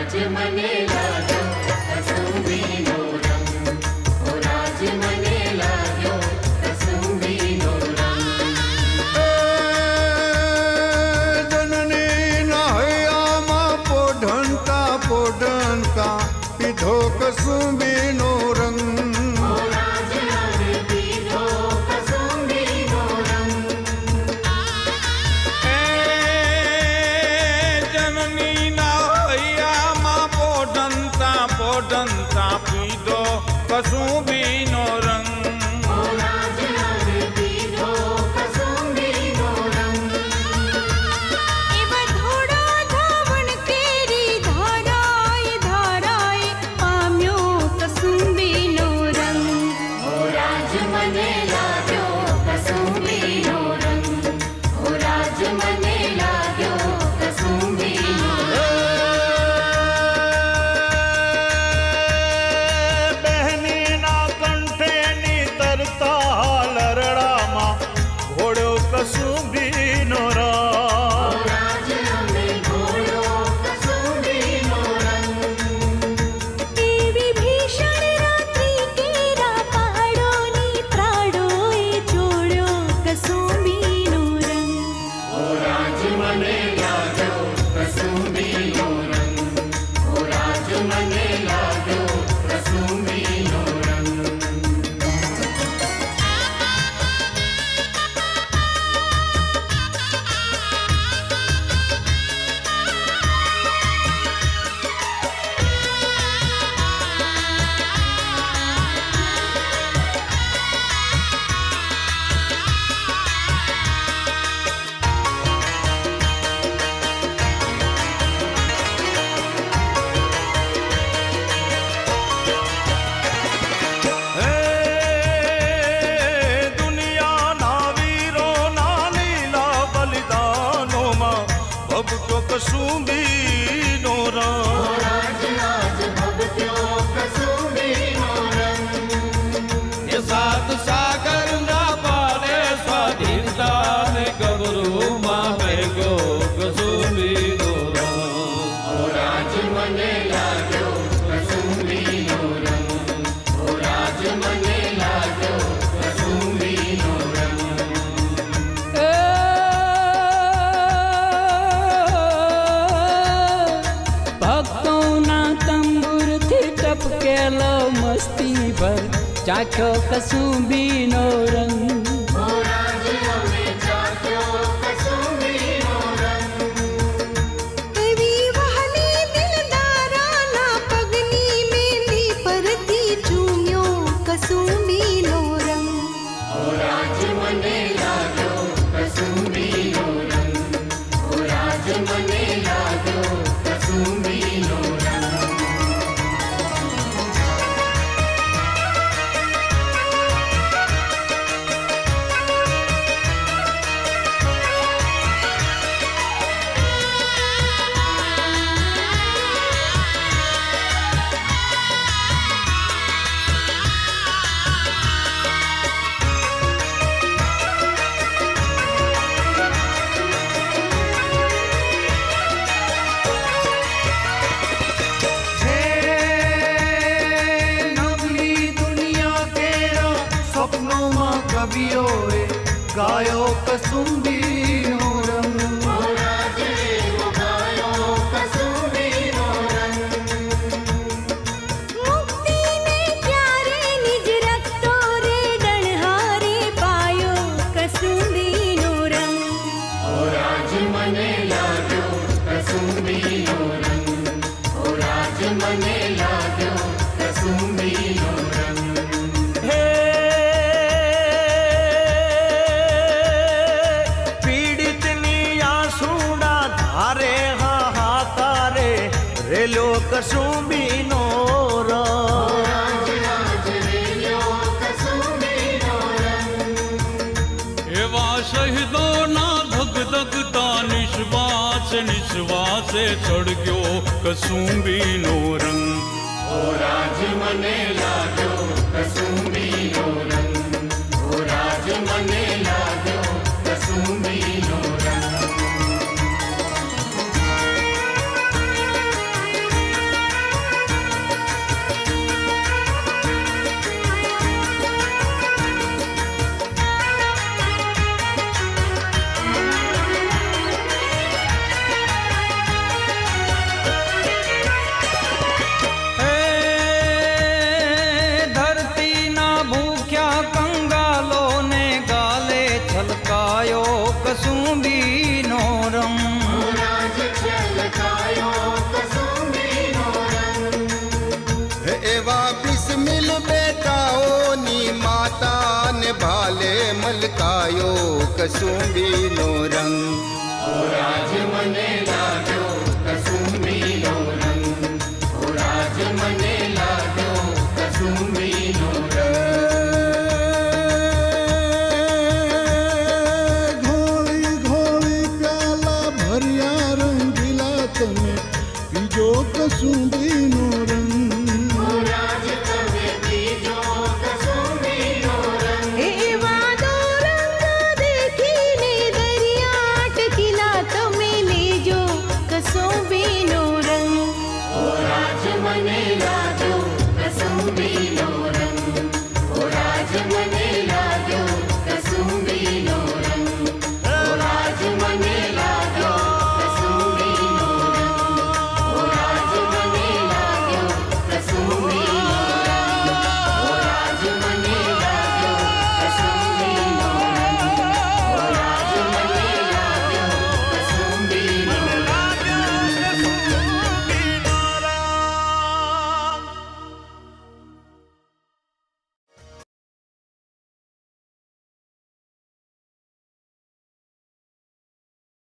રાજ મને લાગ્યો કસુંબીનો રંગ, ઓ રાજ મને લાગ્યો કસુંબીનો રંગ. જનની નહૈયામાં પોઢંતા પોઢંતા પીધો કસુંબીનો રંગ. પોઢંતા પીધો કસુંબીનો રંગ. કસુંબીનો રંગ. એવી ભીષણ રાત્રિ કેરા પહાડોની પ્રાડોએ જોડ્યો કસુંબીનો રંગ. ઓ રાજ મને લાગ્યો કસુંબીનો રંગ, ઓ રાજ મને લાગ્યો કસુંબીનો રંગ. કસુંબીનો રંગ. એ સાત સાગરના પારે સ્વાધીનતા ને ગભરૂમાં ભેગો કસુંબીનો રંગ. ઓ રાજ મને લાગ્યો કસુંબીનો રંગ, ઓ રાજ મને લાગ્યો કસુંબીનો રંગ. ટપકેલો મસ્તી ભર ચાખ્યો કસુંબીનો રંગ. એવી વહાલી દિલદારાના પગની મેલી પરથી ચૂમ્યો કસુંબીનો રંગ. ઓ રાજ મને લાગ્યો કસુંબીનો રંગ, ઓ રાજ મને લાગ્યો કસુંબીનો રંગ. કવિઓએ ગાયો કસુંબીનો રંગ. મુક્તિને ત્યારે નિજ રખતો રે ડણહારે પાયો કસુંબીનો રંગ. ઓ રાજ મને લાગ્યો કસુંબીનો રંગ, ઓ રાજ મને લાગ્યો કસુંબીનો રંગ. રેલો કસુંબીનો રંગ. એવા શહીદોના ધગધગતા નિશ્વાસે નિશ્વાસે ચડ્યો કસુંબીનો રંગ. ઓ રાજ મને લાગ્યો કસુંબીનો રંગ, ઓ રાજ મને લાગ્યો કસુંબીનો રંગ. કસુંબીનો રંગ. ઓ રાજ મને લાગ્યો કસુંબીનો રંગ, ઓ રાજ મને લાગ્યો કસુંબીનો રંગ. ઘોળી ઘોળી પ્યાલા ભર્યા રંગીલા તમે પીજો કસુંબીનો